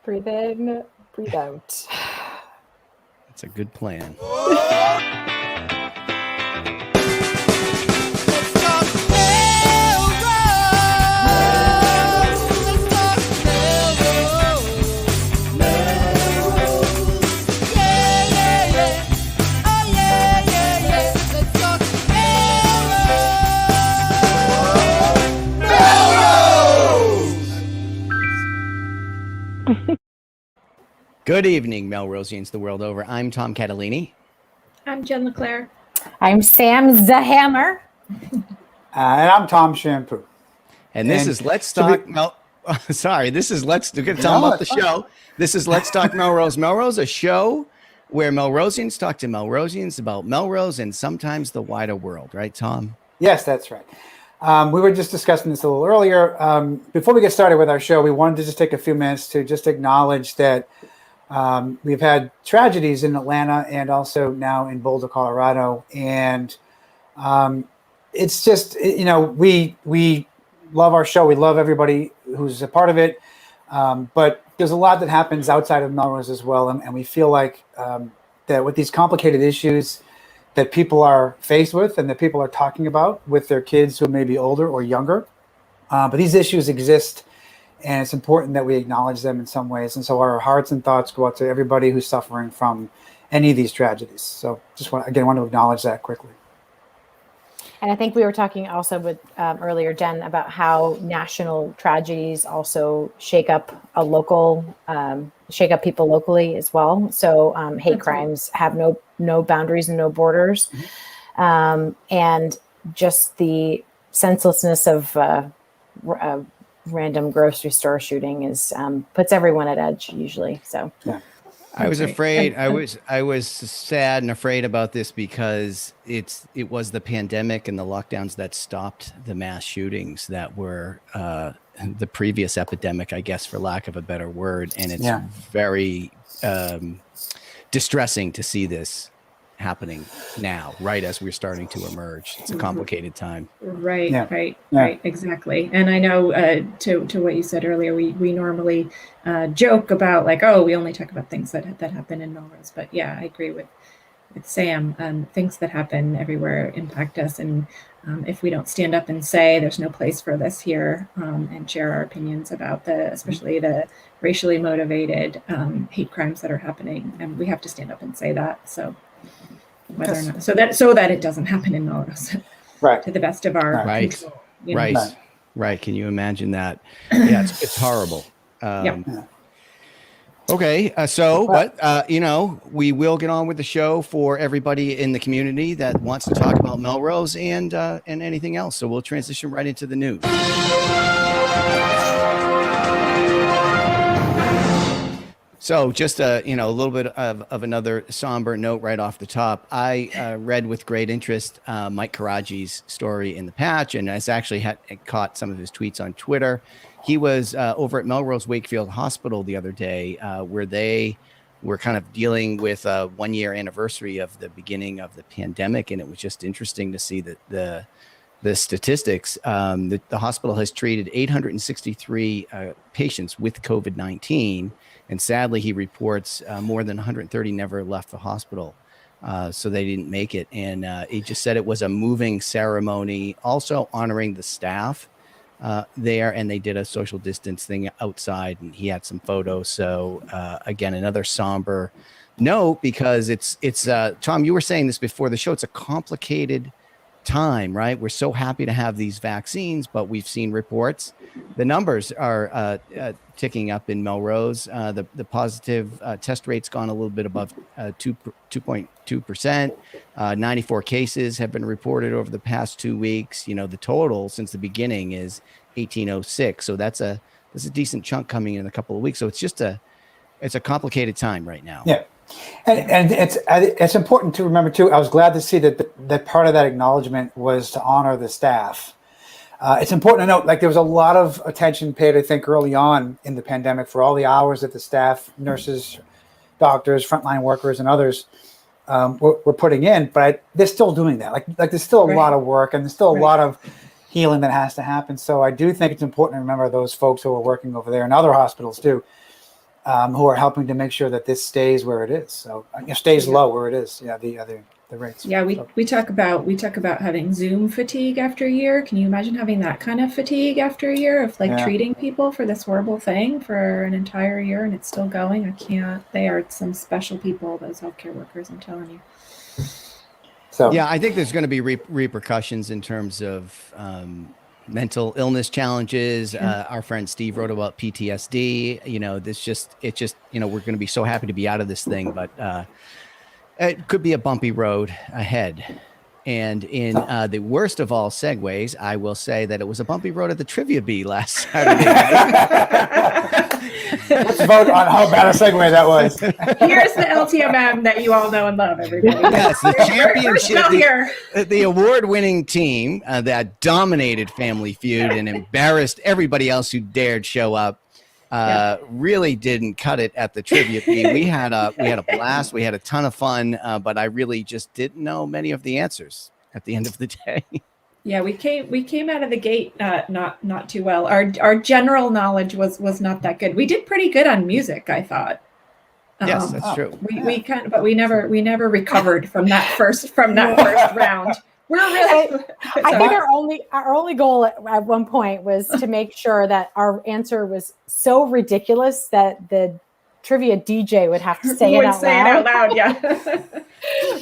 Breathe in, breathe out. That's a good plan. Good evening, Melrosians the world over. I'm Tom Catalini. I'm Jen LeClaire. I'm Sam Zahammer. And I'm Tom Shampoo. And this is Let's Talk this is Let's We're going to tell them about the show. This is Let's Talk Melrose. Melrose, a show where Melrosians talk to Melrosians about Melrose and sometimes the wider world, right, Tom? Yes, that's right. We were just discussing this a little earlier. Before we get started with our show, we wanted to just take a few minutes to just acknowledge that we've had tragedies in Atlanta and also now in Boulder, Colorado. And it's just, we love our show. We love everybody who's a part of it. But there's a lot that happens outside of Melrose as well. And we feel like that with these complicated issues that people are faced with and that people are talking about with their kids who may be older or younger. But these issues exist. And it's important that we acknowledge them in some ways. And so our hearts and thoughts go out to everybody who's suffering from any of these tragedies. So just want to acknowledge that quickly. And I think we were talking also with earlier, Jen, about how national tragedies also shake up people locally as well. So hate crimes have no boundaries and no borders. Mm-hmm. And just the senselessness of random grocery store shooting is puts everyone at edge usually. So yeah. I was afraid. I was sad and afraid about this because it was the pandemic and the lockdowns that stopped the mass shootings that were the previous epidemic, I guess, for lack of a better word. And it's very distressing to see this happening now, right as we're starting to emerge. It's a complicated time. Right, exactly. And I know to what you said earlier, we normally joke about like, oh, we only talk about things that happen in Melrose. But yeah, I agree with Sam. Things that happen everywhere impact us, and if we don't stand up and say there's no place for this here, and share our opinions about especially the racially motivated hate crimes that are happening, and we have to stand up and say that. So whether or not so that it doesn't happen in Melrose, right? To the best of our control, right. Can you imagine that? Yeah, it's horrible. Okay, but we will get on with the show for everybody in the community that wants to talk about Melrose and anything else. So we'll transition right into the news. So just a little bit of another somber note right off the top. I read with great interest Mike Karaji's story in the Patch, and I actually caught some of his tweets on Twitter. He was over at Melrose Wakefield Hospital the other day, where they were kind of dealing with a 1-year anniversary of the beginning of the pandemic, and it was just interesting to see that the statistics. The hospital has treated 863 patients with COVID-19. And sadly, he reports more than 130 never left the hospital. So they didn't make it. And he just said it was a moving ceremony, also honoring the staff there. And they did a social distance thing outside, and he had some photos. So again, another somber note, because it's Tom, you were saying this before the show, it's a complicated time, right? We're so happy to have these vaccines, but we've seen reports. The numbers are ticking up in Melrose. The positive test rate's gone a little bit above 2.2%. 94 cases have been reported over the past 2 weeks. The total since the beginning is 1,806. So that's a decent chunk coming in a couple of weeks. So it's a complicated time right now. Yeah. And it's important to remember too. I was glad to see that part of that acknowledgement was to honor the staff. It's important to note, like, there was a lot of attention paid, I think, early on in the pandemic for all the hours that the staff, nurses, doctors, frontline workers, and others were putting in. But they're still doing that. Like there's still a lot of work, and there's still a lot of healing that has to happen. So I do think it's important to remember those folks who are working over there and other hospitals too. who are helping to make sure that this stays where it is. So stays low where it is. Yeah, the rates. Yeah, we talk about having Zoom fatigue after a year. Can you imagine having that kind of fatigue after a year of treating people for this horrible thing for an entire year and it's still going? I can't. They are some special people, those healthcare workers, I'm telling you. So yeah, I think there's going to be repercussions in terms of mental illness challenges. Our friend Steve wrote about PTSD. We're going to be so happy to be out of this thing, but it could be a bumpy road ahead. And in the worst of all segues, I will say that it was a bumpy road at the Trivia Bee last Saturday. Let's vote on how bad a segue that was. Here's the LTMM that you all know and love, everybody. Yes, the championship, the award-winning team that dominated Family Feud and embarrassed everybody else who dared show up. Really didn't cut it at the Trivia Bee. We had a blast. We had a ton of fun, but I really just didn't know many of the answers at the end of the day. Yeah, we came out of the gate not too well. Our general knowledge was not that good. We did pretty good on music, I thought. Yes, that's true. But we never recovered from that first round. We're really. I think our only goal at one point was to make sure that our answer was so ridiculous that the trivia DJ would have to say it out loud. Yeah.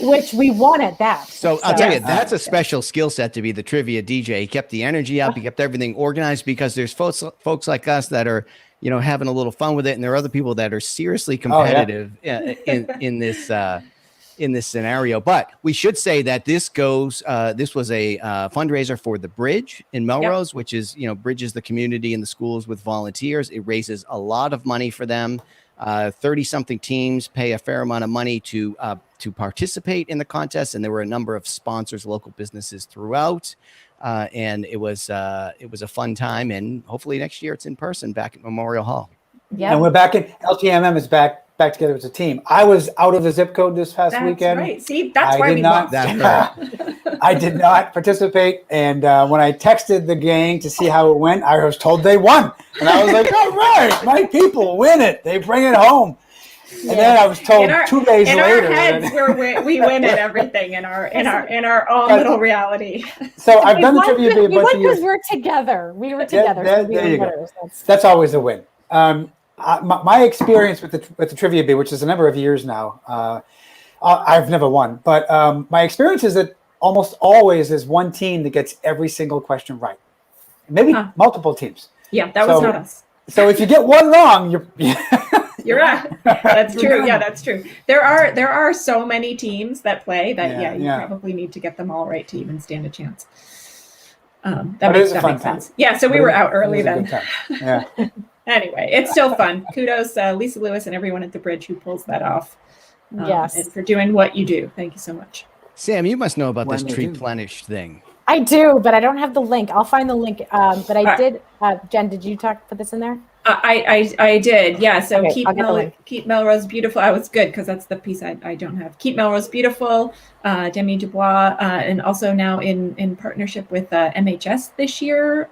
Which we won at that. So I'll tell you, that's a special skill set to be the trivia DJ. He kept the energy up. He kept everything organized because there's folks like us that are, having a little fun with it, and there are other people that are seriously competitive in this scenario. But we should say that this was a fundraiser for the Bridge in Melrose, which is, bridges the community and the schools with volunteers. It raises a lot of money for them. 30-something teams pay a fair amount of money to participate in the contest, and there were a number of sponsors, local businesses throughout. And it was a fun time, and hopefully next year it's in person back at Memorial Hall. Yeah, and we're back in LTMM is back together as a team. I was out of the zip code this past weekend. That's right. See, that's why we lost. I did not participate, and when I texted the gang to see how it went, I was told they won, and I was like, "All right, my people win it. They bring it home." And then I was told 2 days later. In our heads, we win at everything in our own little reality. So I've done the Trivia Bee a bunch of years. We're together. We were together. There you go. That's always a win. My experience with the Trivia Bee, which is a number of years now, I've never won, but my experience is that almost always there's one team that gets every single question right. Maybe multiple teams. Yeah, that was not us. So if you get one wrong, you're right. That's true. Yeah, that's true. There are so many teams that play that you probably need to get them all right to even stand a chance. That makes sense. Yeah, so we were out early then. Yeah. Anyway, it's still fun. Kudos, Lisa Lewis and everyone at the Bridge who pulls that off. Yes. And for doing what you do. Thank you so much. Sam, you must know about this Treeplenish thing. I do, but I don't have the link. I'll find the link. But I did. Jen, did you put this in there? I did. Yeah. So okay, keep Melrose beautiful. I was good because that's the piece I don't have. Keep Melrose beautiful. Demi Dubois, and also now in partnership with MHS this year.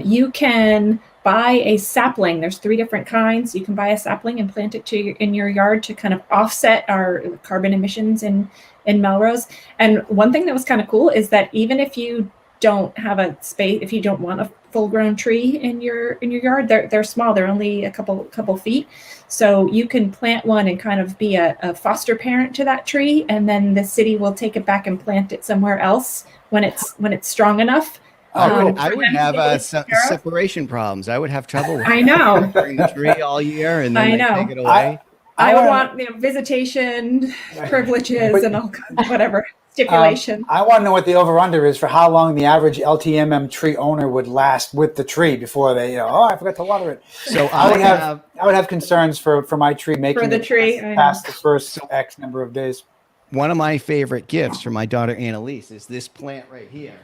You can buy a sapling. There's 3 different kinds. You can buy a sapling and plant it in your yard to kind of offset our carbon emissions in Melrose. And one thing that was kind of cool is that even if you don't have a space, if you don't want a full-grown tree in your yard, they're small. They're only a couple feet. So you can plant one and kind of be a foster parent to that tree, and then the city will take it back and plant it somewhere else when it's strong enough. I would have separation problems. I would have trouble with the tree all year, and then take it away. I would want visitation privileges and all whatever stipulation. I want to know what the over/under is for how long the average LTMM tree owner would last with the tree before they, I forgot to water it. So I would have concerns for my tree making for the tree past the first X number of days. One of my favorite gifts for my daughter Annalise is this plant right here,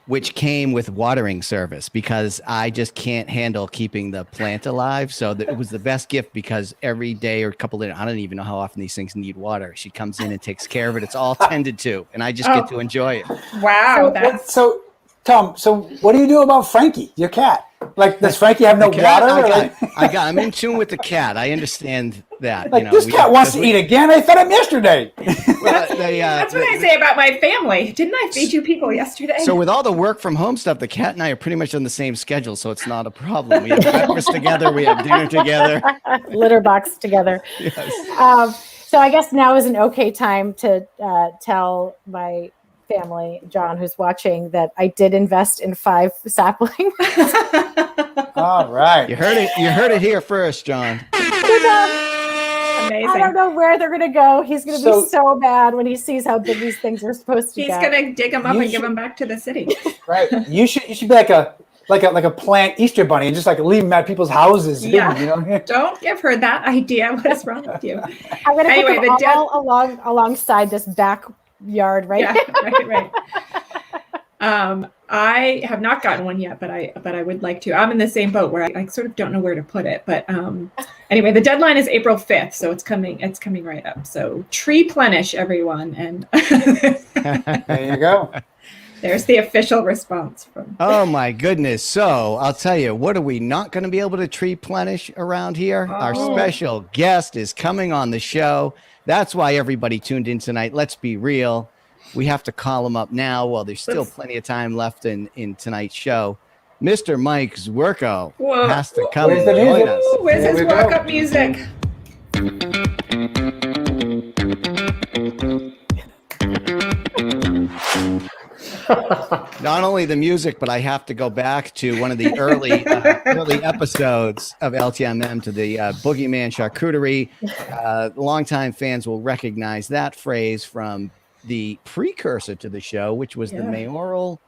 which came with watering service because I just can't handle keeping the plant alive. So it was the best gift because every day or a couple of days, I don't even know how often these things need water. She comes in and takes care of it. It's all tended to, and I just get to enjoy it. Wow. Tom, so what do you do about Frankie, your cat? Like, does Frankie have no water? I'm in tune with the cat. I understand that. Like, this cat wants to eat again. I fed him yesterday. Well, that's what I say about my family. Didn't I feed you people yesterday? So with all the work from home stuff, the cat and I are pretty much on the same schedule, so it's not a problem. We have breakfast together. We have dinner together. Litter box together. Yes. So I guess now is an okay time to tell my family, John, who's watching, that I did invest in 5 saplings. All right. You heard it here first, John. Amazing. I don't know where they're going to go. He's going to be so bad when he sees how big these things are supposed to He's going to dig them up and give them back to the city. Right. You should be like a plant Easter bunny and just like leave them at people's houses. Yeah. You know? Don't give her that idea. What is wrong with you? I'm going to put them all alongside this backyard, right? Yeah, right. I have not gotten one yet, but I would like to. I'm in the same boat where I sort of don't know where to put it. But anyway, the deadline is April 5th, so it's coming right up. So tree-plenish, everyone, and there you go. There's the official response from. Oh my goodness! So I'll tell you, what are we not going to be able to tree-plenish around here? Oh. Our special guest is coming on the show. That's why everybody tuned in tonight. Let's be real. We have to call him up now while there's still plenty of time left in tonight's show. Mr. Mike Zwirko has to come and join us. Where's his walk-up music? Not only the music, but I have to go back to one of the early episodes of LTMM to the Boogeyman Charcuterie. Longtime fans will recognize that phrase from the precursor to the show, which was the mayoral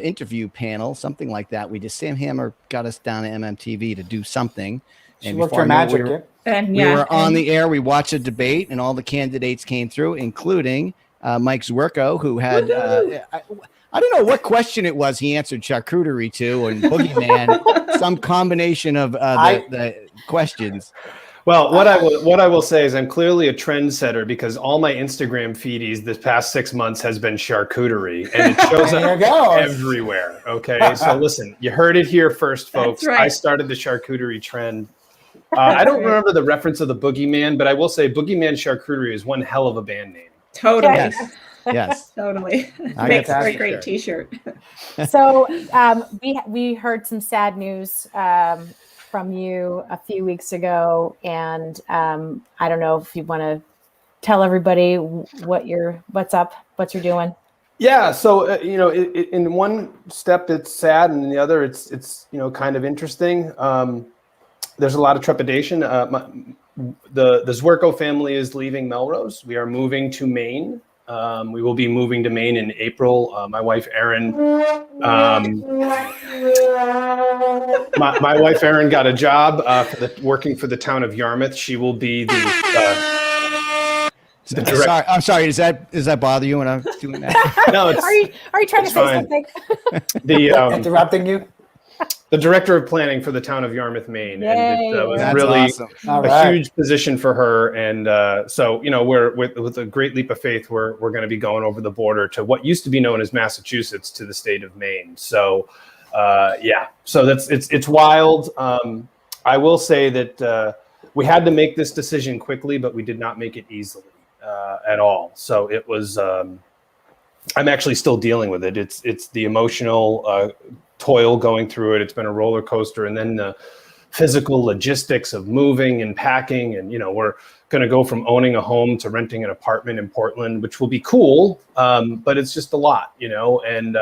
interview panel, something like that. Sam Hammer got us down to MMTV to do something. And worked her magic. We were on the air. We watched a debate, and all the candidates came through, including Mike Zwirko, who had I don't know what question it was. He answered charcuterie to, and Boogeyman, some combination of the questions. Well, what I will say is I'm clearly a trendsetter because all my Instagram feedies this past 6 months has been charcuterie, and it shows up everywhere. Okay, so listen, you heard it here first, folks. That's right. I started the charcuterie trend. I don't remember the reference of the Boogeyman, but I will say Boogeyman Charcuterie is one hell of a band name. Totally. Yes. Totally. Makes for a great T-shirt. So we heard some sad news from you a few weeks ago, and I don't know if you want to tell everybody what's you're doing. Yeah, so in one step it's sad, and in the other it's kind of interesting. There's a lot of trepidation. The Zwirko family is leaving Melrose. We are moving to Maine. We will be moving to Maine in April. My wife Erin, my wife Erin got a job working for the town of Yarmouth. She will be the director. I'm sorry. Does that bother you when I'm doing that? No, Are you trying to say something? Interrupting you? The director of planning for the town of Yarmouth, Maine. Yay. And it was That's really awesome. a huge position for her. And so, we're with a great leap of faith, we're going to be going over the border to what used to be known as Massachusetts to the state of Maine. So, so it's wild. I will say that we had to make this decision quickly, but we did not make it easily at all. So it was, I'm actually still dealing with it. It's the emotional toil going through it. It's been a roller coaster, and then the physical logistics of moving and packing, and we're going to go from owning a home to renting an apartment in Portland, which will be cool, but it's just a lot, and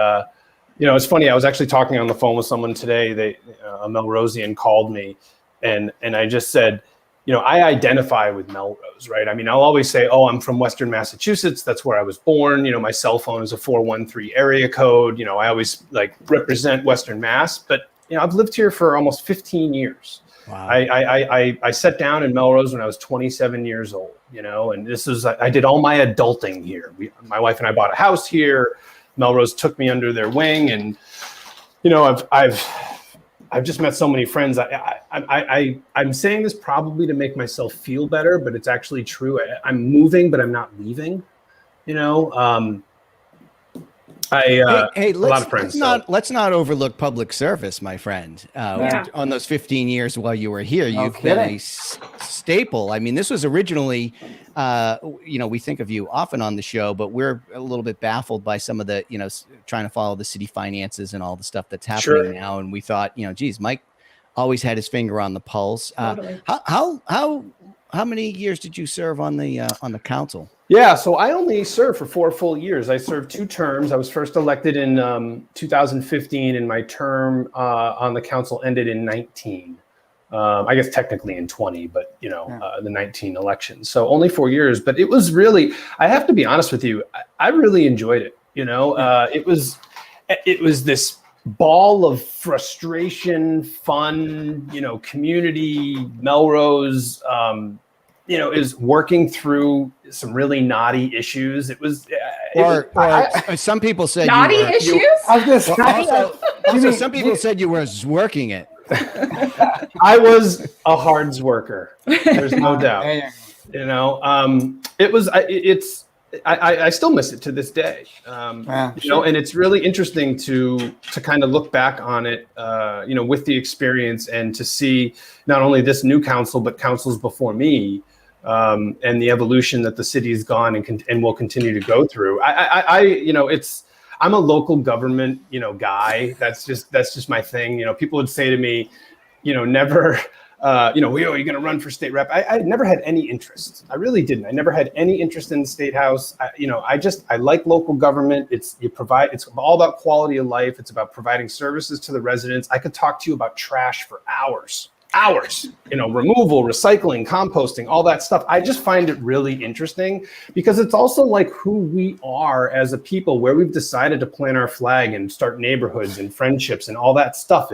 it's funny, I was actually talking on the phone with someone today. A Melrosian called me, and I just said, I identify with Melrose, right? I mean, I'll always say, oh, I'm from Western Massachusetts. That's where I was born. My cell phone is a 413 area code. I always represent Western Mass, but I've lived here for almost 15 years. Wow. I sat down in Melrose when I was 27 years old, and I did all my adulting here. My wife and I bought a house here. Melrose took me under their wing, and I've just met so many friends. I'm saying this probably to make myself feel better, but it's actually true. I'm moving, but I'm not leaving. Hey, a lot of friends. let's not overlook public service, my friend. Yeah. On those 15 years while you were here, No you've been kidding. a staple. I mean, this was originally, we think of you often on the show, but we're a little bit baffled by some of the, trying to follow the city finances and all the stuff that's happening now. And we thought, geez, Mike always had his finger on the pulse. Totally. How many years did you serve on the council? Yeah, so I only served for 4 full years. I served 2 terms. I was first elected in 2015, and my term on the council ended in 19. I guess technically in 20, but the 19 election. So only 4 years, but it was really, I have to be honest with you, I really enjoyed it. It was this ball of frustration, fun, community, Melrose, is working through some really knotty issues. Some people said Naughty issues? I was going to also, some people said you were zwerking it. I was a hard zwerker. There's no doubt. I still miss it to this day. And it's really interesting to kind of look back on it, with the experience and to see not only this new council, but councils before me, and the evolution that the city's gone and will continue to go through. I'm a local government, guy. That's just my thing. People would say to me, never, are you going to run for state rep? I never had any interest. I really didn't. I never had any interest in the state house. I like local government. It's all about quality of life. It's about providing services to the residents. I could talk to you about trash for hours, removal, recycling, composting, all that stuff. I just find it really interesting because it's also like who we are as a people, where we've decided to plant our flag and start neighborhoods and friendships and all that stuff.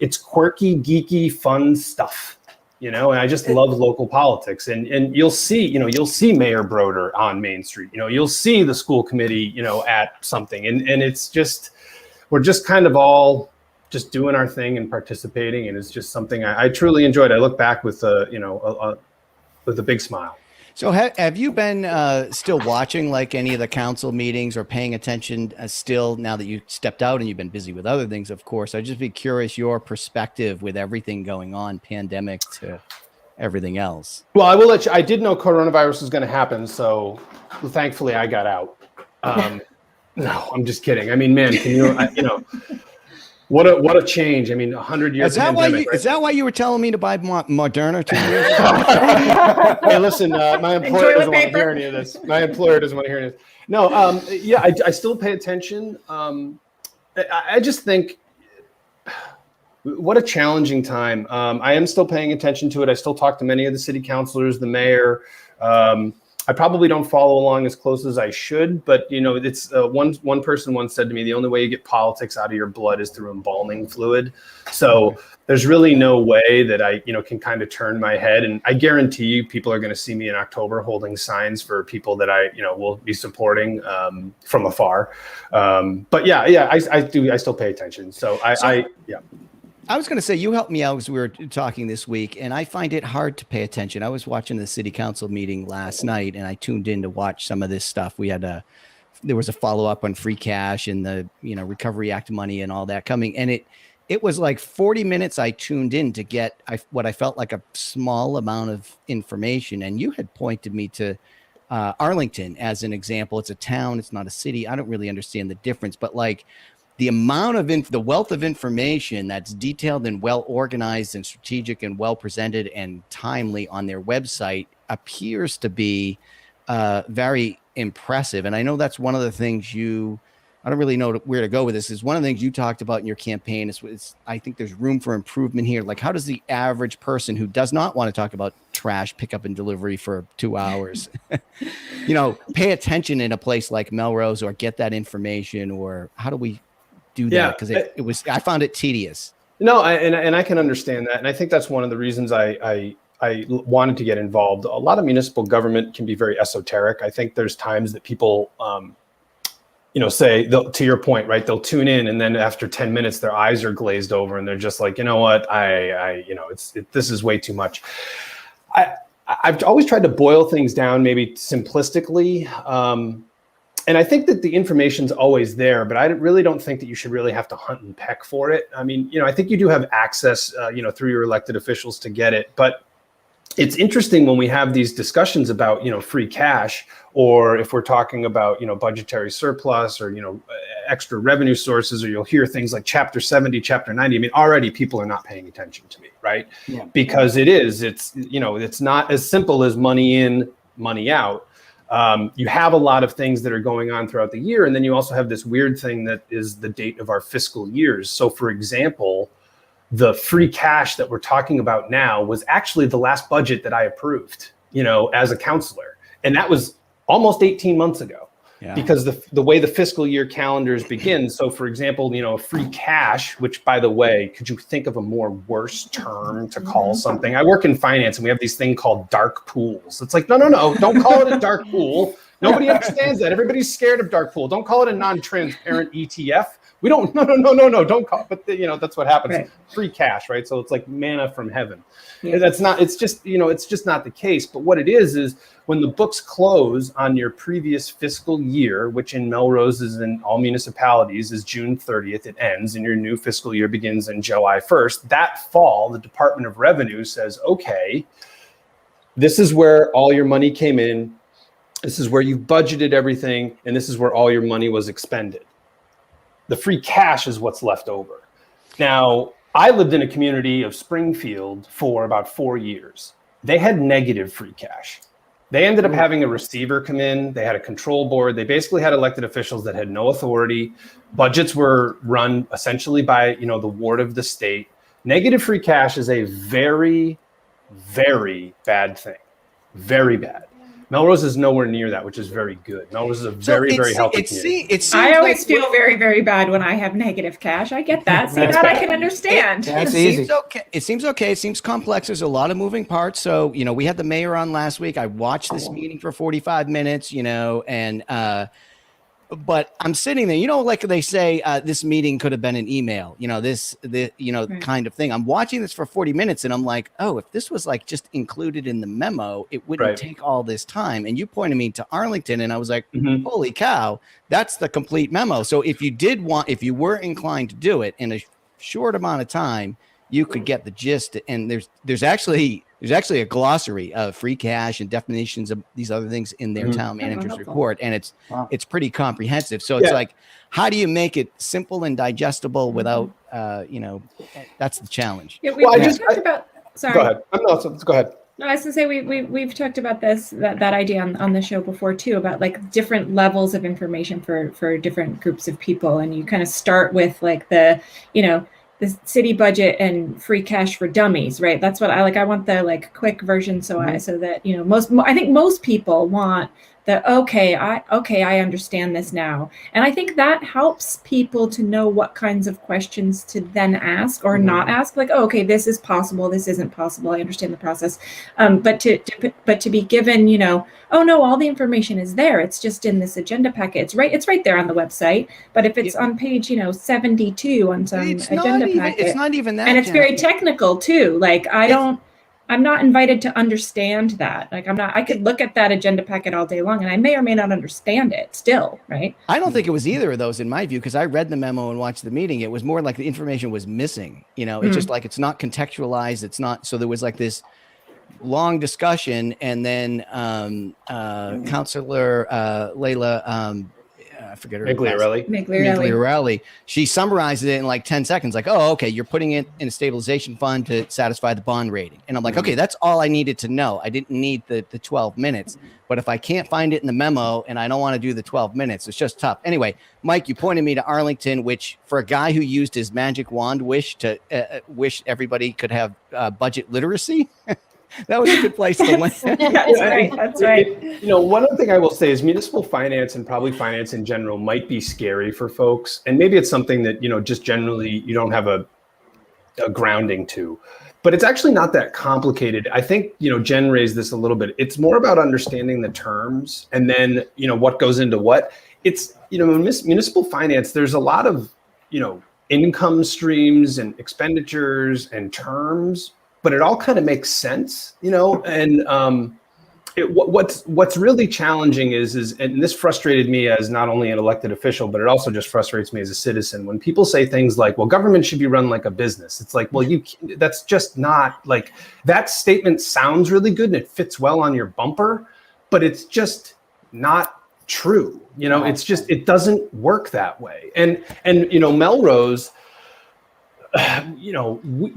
It's quirky, geeky, fun stuff, and I just love local politics. And you'll see Mayor Broder on Main Street, you'll see the school committee, at something. And it's just, we're just kind of all just doing our thing and participating. And it's just something I truly enjoyed. I look back with a big smile. So have you been still watching like any of the council meetings or paying attention still now that you stepped out and you've been busy with other things, of course? I'd just be curious your perspective with everything going on, pandemic to everything else. Well, I will let you, I did know coronavirus was going to happen. So thankfully I got out. No, I'm just kidding. I mean, man, can you, what a change. I mean, 100 years. Is that why you were telling me to buy Moderna 2 years ago? Hey, listen, my employer doesn't want to hear any of this. My employer doesn't want to hear any of this. No, I still pay attention. I just think what a challenging time. I am still paying attention to it. I still talk to many of the city councilors, the mayor. I probably don't follow along as close as I should, but it's one person once said to me, the only way you get politics out of your blood is through embalming fluid. So there's really no way that I, can kind of turn my head. And I guarantee you people are going to see me in October holding signs for people that I, will be supporting from afar. But I still pay attention. So I was going to say, you helped me out as we were talking this week, and I find it hard to pay attention. I was watching the city council meeting last night, and I tuned in to watch some of this stuff. There was a follow-up on free cash and the, Recovery Act money and all that coming. And it was like 40 minutes I tuned in to get what I felt like a small amount of information. And you had pointed me to Arlington as an example. It's a town. It's not a city. I don't really understand the difference, but like, the amount of the wealth of information that's detailed and well organized and strategic and well presented and timely on their website appears to be very impressive. And I know that's one of the things I don't really know where to go with this. Is one of the things you talked about in your campaign is I think there's room for improvement here. Like, how does the average person who does not want to talk about trash pickup and delivery for 2 hours, pay attention in a place like Melrose or get that information, or how do we do that? Because I found it tedious. No, and I can understand that. And I think that's one of the reasons I wanted to get involved. A lot of municipal government can be very esoteric. I think there's times that people, say, to your point, right, they'll tune in and then after 10 minutes, their eyes are glazed over and they're just like, you know what, this is way too much. I've always tried to boil things down maybe simplistically. and I think that the information's always there, but I really don't think that you should really have to hunt and peck for it. I mean, I think you do have access, through your elected officials to get it, but it's interesting when we have these discussions about, free cash, or if we're talking about, budgetary surplus, or, extra revenue sources, or you'll hear things like Chapter 70, Chapter 90. I mean, already people are not paying attention to me, right? Yeah. Because it's not as simple as money in, money out. You have a lot of things that are going on throughout the year. And then you also have this weird thing that is the date of our fiscal years. So for example, the free cash that we're talking about now was actually the last budget that I approved, as a counselor. And that was almost 18 months ago. Yeah. Because the way the fiscal year calendars begin. So for example, free cash, which by the way, could you think of a more worse term to call something? I work in finance and we have these thing called dark pools. It's like, no, don't call it a dark pool. Nobody understands that. Everybody's scared of dark pool. Don't call it a non-transparent ETF. We don't, no, don't call it, but that's what happens. Right. Free cash, right? So it's like manna from heaven. Yeah. It's just not the case. But what it is when the books close on your previous fiscal year, which in Melrose is in all municipalities is June 30th, it ends, and your new fiscal year begins in July 1st. That fall, the Department of Revenue says, okay, this is where all your money came in. This is where you budgeted everything, and this is where all your money was expended. The free cash is what's left over. Now, I lived in a community of Springfield for about 4 years. They had negative free cash. They ended up having a receiver come in. They had a control board. They basically had elected officials that had no authority. Budgets were run essentially by, the ward of the state. Negative free cash is a very, very bad thing. Very bad. Melrose is nowhere near that, which is very good. Melrose is a very, very healthy community. I always feel very, very bad when I have negative cash. I get that. See, that I can understand. That's easy. It seems okay. It seems complex. There's a lot of moving parts. So, we had the mayor on last week. I watched this meeting for 45 minutes, and but I'm sitting there, like they say, this meeting could have been an email, right. Kind of thing. I'm watching this for 40 minutes and I'm like, oh, if this was like just included in the memo, it wouldn't take all this time. And you pointed me to Arlington and I was like, holy cow, that's the complete memo. So if you were inclined to do it in a short amount of time, you could get the gist. And there's actually a glossary of free cash and definitions of these other things in their town manager's report. And it's pretty comprehensive. So it's like, how do you make it simple and digestible without, that's the challenge. Yeah, talked about, sorry. Go ahead. Go ahead. No, I was gonna say we've talked about that idea on the show before too, about like different levels of information for different groups of people. And you kind of start with like the city budget and free cash for dummies, right? That's what I like. I want the like quick version, so that I think most people want the I understand this now, and I think that helps people to know what kinds of questions to then ask or not ask. Like, okay, this is possible, this isn't possible. I understand the process, but to be given, oh no, all the information is there. It's just in this agenda packet. It's right there on the website. But if it's on page 72 on some agenda packet, it's not even that, and it's very technical too. Like I'm not invited to understand that. Like I could look at that agenda packet all day long and I may or may not understand it still, right? I don't think it was either of those in my view, because I read the memo and watched the meeting. It was more like the information was missing. It's just like, it's not contextualized. It's not, so there was like this long discussion and then Counselor Layla, I forget her Migliorelli. She summarized it in like 10 seconds. Like, oh, okay, you're putting it in a stabilization fund to satisfy the bond rating. And I'm like, okay, that's all I needed to know. I didn't need the 12 minutes. But if I can't find it in the memo and I don't want to do the 12 minutes, it's just tough. Anyway, Mike, you pointed me to Arlington, which for a guy who used his magic wand wish to wish everybody could have budget literacy. That was a good place to land. That's right. One other thing I will say is municipal finance and probably finance in general might be scary for folks. And maybe it's something that, just generally you don't have a grounding to. But it's actually not that complicated. I think, Jen raised this a little bit. It's more about understanding the terms and then, what goes into what. It's, in municipal finance, there's a lot of, income streams and expenditures and terms, but it all kind of makes sense, and What's really challenging is, and this frustrated me as not only an elected official, but it also just frustrates me as a citizen when people say things like, well, government should be run like a business. It's like, well, that's just not like, that statement sounds really good and it fits well on your bumper, but it's just not true. It's just, it doesn't work that way. And Melrose,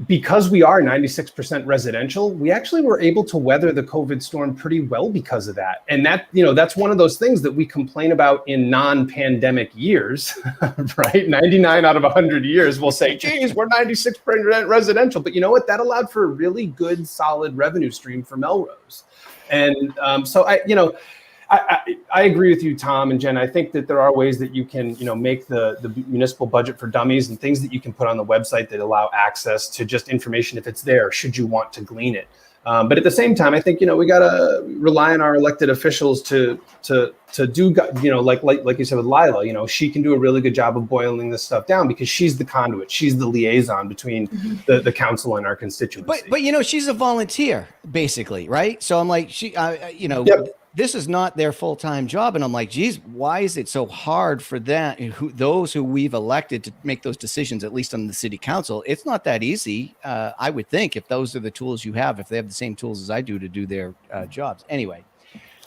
because we are 96% residential, we actually were able to weather the COVID storm pretty well because of that. And that's one of those things that we complain about in non-pandemic years, right? 99 out of 100 years, we'll say, geez, we're 96% residential. But you know what? That allowed for a really good, solid revenue stream for Melrose. And so I agree with you, Tom and Jen. I think that there are ways that you can, make the municipal budget for dummies and things that you can put on the website that allow access to just information if it's there, should you want to glean it. But at the same time, I think, we got to rely on our elected officials to do, like you said with Lila, she can do a really good job of boiling this stuff down because she's the conduit. She's the liaison between the council and our constituency. But she's a volunteer, basically, right? So I'm like, Yep. This is not their full-time job. And I'm like, geez, why is it so hard for those who we've elected to make those decisions, at least on the city council? It's not that easy. I would think if those are the tools you have, if they have the same tools as I do to do their jobs. Anyway.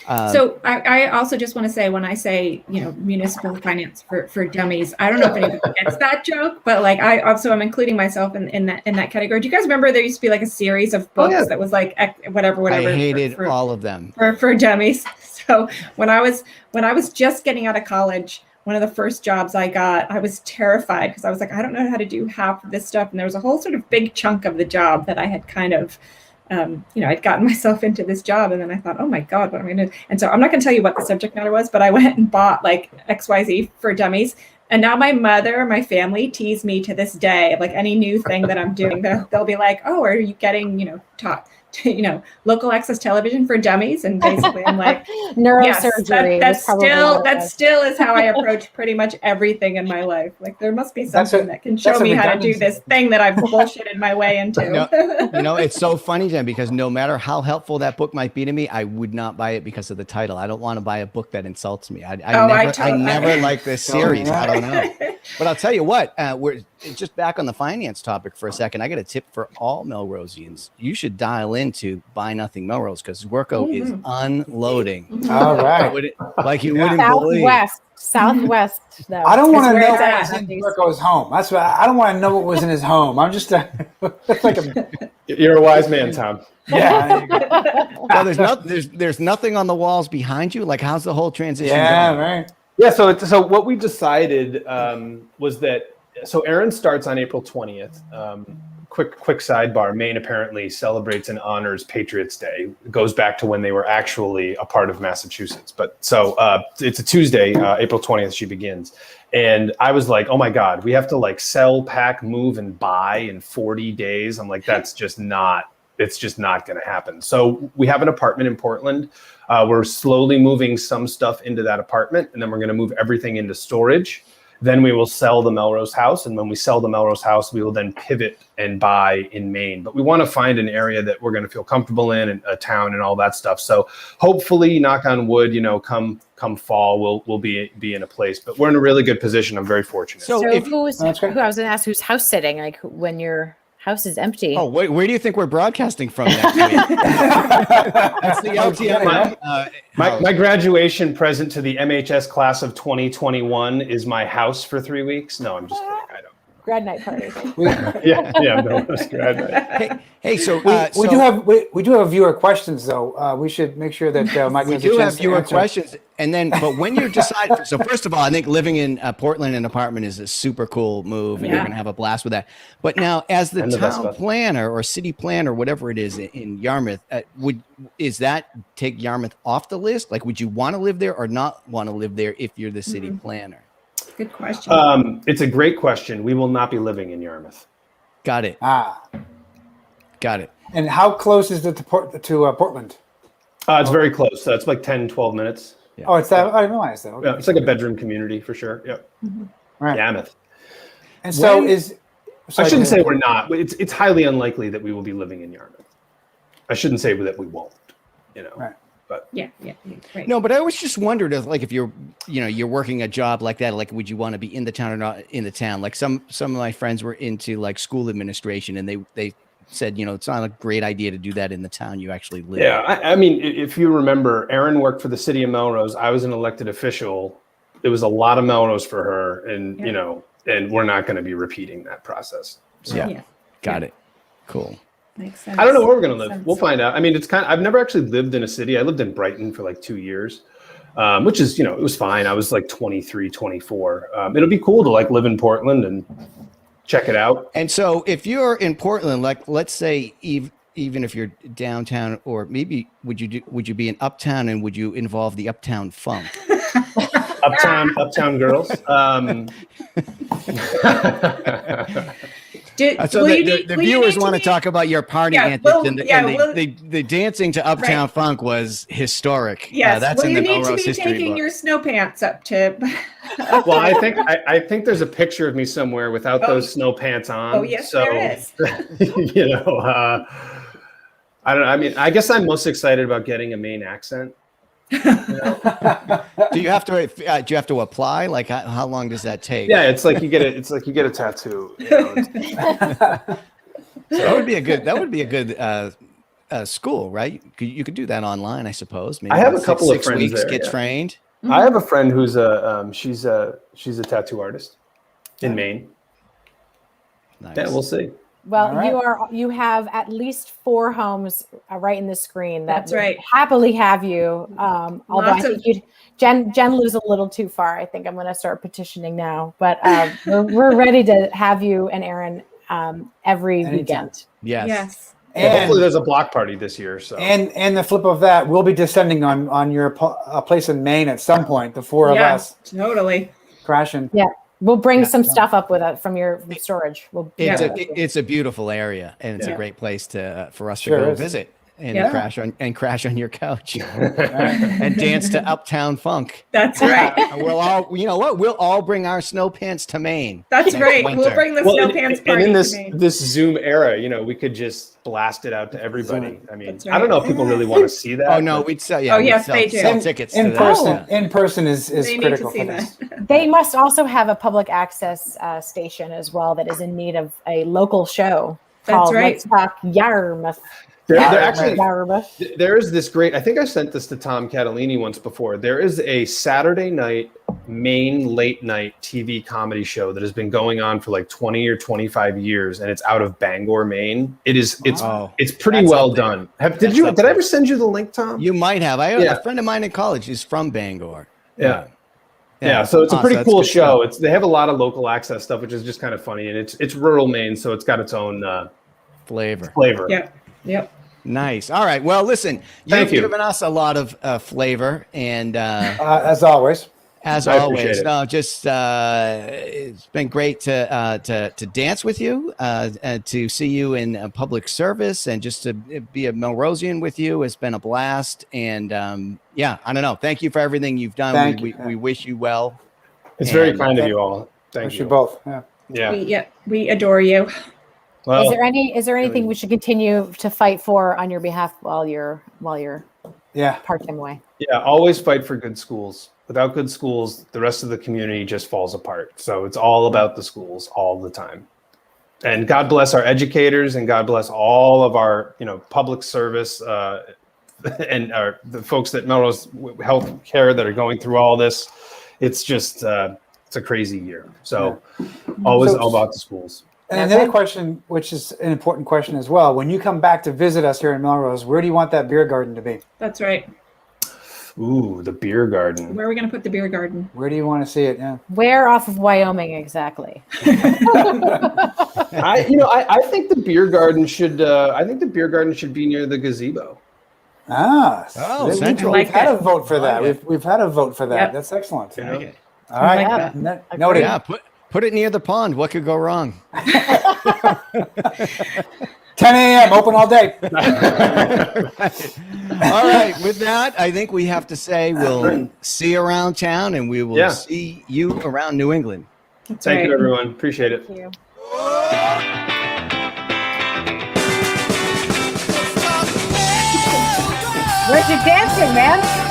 So I also just want to say, when I say, municipal finance for dummies, I don't know if anybody gets that joke, but like, I'm including myself in that category. Do you guys remember there used to be like a series of books that was like whatever. I hated all of them for dummies. So when I was just getting out of college, one of the first jobs I got, I was terrified because I was like, I don't know how to do half of this stuff. And there was a whole sort of big chunk of the job that I had kind of I'd gotten myself into this job, and then I thought, oh my God, what am I going to do? And so I'm not going to tell you what the subject matter was, but I went and bought like XYZ for dummies. And now my family tease me to this day, like any new thing that I'm doing, they'll be like, oh, are you getting, local access television for dummies? And basically I'm like, neurosurgery. Yes, that still is how I approach pretty much everything in my life. Like there must be something that can show me how to do this thing that I've bullshitted my way into. It's so funny, Jen, because no matter how helpful that book might be to me, I would not buy it because of the title. I don't want to buy a book that insults me. I never like this series. I don't know. But I'll tell you what, we're just back on the finance topic for a second. I got a tip for all Melrosians. You should dial into Buy Nothing Melrose because Zwirko is unloading. All right. You wouldn't believe. Southwest, though. I don't want to know what was in Zwirko's home. That's what I don't want to know what was in his home. I'm just You're a wise man, Tom. Yeah. So there's nothing on the walls behind you. Like, how's the whole transition going? Right. Yeah, so what we decided was that, so Aaron starts on April 20th. Quick sidebar, Maine apparently celebrates and honors Patriots Day. It goes back to when they were actually a part of Massachusetts. But so it's a Tuesday, April 20th, she begins. And I was like, oh my God, we have to like sell, pack, move, and buy in 40 days. I'm like, it's just not going to happen. So we have an apartment in Portland. We're slowly moving some stuff into that apartment, and then we're going to move everything into storage. Then we will sell the Melrose house. And when we sell the Melrose house, we will then pivot and buy in Maine. But we want to find an area that we're going to feel comfortable in, and a town and all that stuff. So hopefully, knock on wood, come fall, we'll be in a place. But we're in a really good position. I'm very fortunate. So I was going to ask, who's house sitting? Like when your house is empty. Oh, wait, where do you think we're broadcasting from next week? That's the LTM. My graduation present to the MHS class of 2021 is my house for 3 weeks. No, I'm just kidding. I don't. Grad night party. No, it's grad night. Hey, so we do have viewer questions though. We should make sure that Mike. We do have viewer questions, and then but when you decide, so first of all, I think living in Portland in an apartment is a super cool move, and you're gonna have a blast with that. But now, as the town planner or city planner, whatever it is in Yarmouth, is that take Yarmouth off the list? Like, would you want to live there or not want to live there if you're the city planner? Good question. It's a great question. We will not be living in Yarmouth. Got it. Got it. And how close is it to Portland? It's very close. It's like 10, 12 minutes. Yeah. Oh, it's that. I didn't realize that. Okay. Yeah, it's like a bedroom community for sure. Yep. Mm-hmm. Right. Yarmouth. And so I shouldn't say we're not. It's highly unlikely that we will be living in Yarmouth. I shouldn't say that we won't. Right. But right. No, but I always just wondered if you're, you're working a job like that, like, would you want to be in the town or not in the town? Like some of my friends were into like school administration, and they said, it's not a great idea to do that in the town you actually live in. Yeah, I mean, if you remember, Erin worked for the city of Melrose. I was an elected official. It was a lot of Melrose for her, and and we're not going to be repeating that process. So. Got it. Cool. Makes sense. I don't know where we're going to live. We'll find out. I mean, I've never actually lived in a city. I lived in Brighton for like 2 years, which is, it was fine. I was like 23, 24. It'll be cool to like live in Portland and check it out. And so if you're in Portland, like, let's say even if you're downtown, or maybe would you be in Uptown, and would you involve the Uptown Funk? Uptown girls. So the viewers want to talk about your party antics, the dancing to Uptown Funk was historic. Yes, that's in the Melrose history book. Taking your snow pants up to. Well, I think there's a picture of me somewhere without those snow pants on. Oh yes, there is. I don't know. I mean, I guess I'm most excited about getting a Maine accent. Do you have to apply? Like, how long does that take? Yeah, it's like you get a tattoo. That would be a good school, right? You could do that online, I suppose. Maybe I have a couple of friends 6 weeks, there, get trained. Mm-hmm. I have a friend who's she's a tattoo artist in Maine. Nice. Yeah, we'll see. Well, you have at least 4 homes right in the screen that right. happily have you. Although I think Jen lives a little too far. I think I'm going to start petitioning now. But we're ready to have you and Erin every weekend. Yes. And hopefully there's a block party this year. So and the flip of that, we'll be descending on your place in Maine at some point. The 4 of us totally crashing. Yeah. We'll bring some stuff up from your storage. It's a beautiful area, and it's a great place for us to go visit and crash on your couch and dance to Uptown Funk. That's right. We'll all bring our snow pants to Maine. That's right. Winter. We'll bring the snow pants party. And in to Maine. this Zoom era, we could just blast it out to everybody. I mean, right. I don't know if people really want to see that. Oh no, we'd sell. Yeah, yes, they do. Sell tickets in to person. that. In person is They need critical to see for this. that. They must also have a public access station as well that is in need of a local show. That's right. Let's Talk Yarmouth. There is this great, I think I sent this to Tom Catalini once before. There is a Saturday night Maine late night TV comedy show that has been going on for like 20 or 25 years, and it's out of Bangor, Maine. It's pretty well done. Did I ever send you the link, Tom? You might have. A friend of mine in college is from Bangor. Yeah, so it's a pretty cool show. Stuff. They have a lot of local access stuff, which is just kind of funny, and it's rural Maine, so it's got its own flavor. Yep. Nice. All right. Well, listen, you've given us a lot of flavor, and as always, it's been great to dance with you, to see you in public service, and just to be a Melrosian with you. It's been a blast, and I don't know. Thank you for everything you've done. We wish you well. It's very kind of you all. Thank you both. We adore you. Well, is there anything we should continue to fight for on your behalf while you're part-time away? Yeah, always fight for good schools. Without good schools, the rest of the community just falls apart. So it's all about the schools all the time. And God bless our educators, and God bless all of our public service and the folks at Melrose Health Care that are going through all this. It's just it's a crazy year. So always all about the schools. And another question, which is an important question as well, when you come back to visit us here in Melrose, where do you want that beer garden to be? That's right. Ooh, the beer garden. Where are we going to put the beer garden? Where do you want to see it? Yeah. Where off of Wyoming exactly? I think the beer garden should. I think the beer garden should be near the gazebo. Central. We've had a vote for that. We've had a vote for that. Yep. That's excellent. Yeah. All right. Noted. Yeah. Put it near the pond. What could go wrong? 10 a.m. open all day. All right. With that, I think we have to say we'll see you around town, and we will see you around New England. Thank you, everyone. Appreciate it. Thank you. Where's your dancing, man?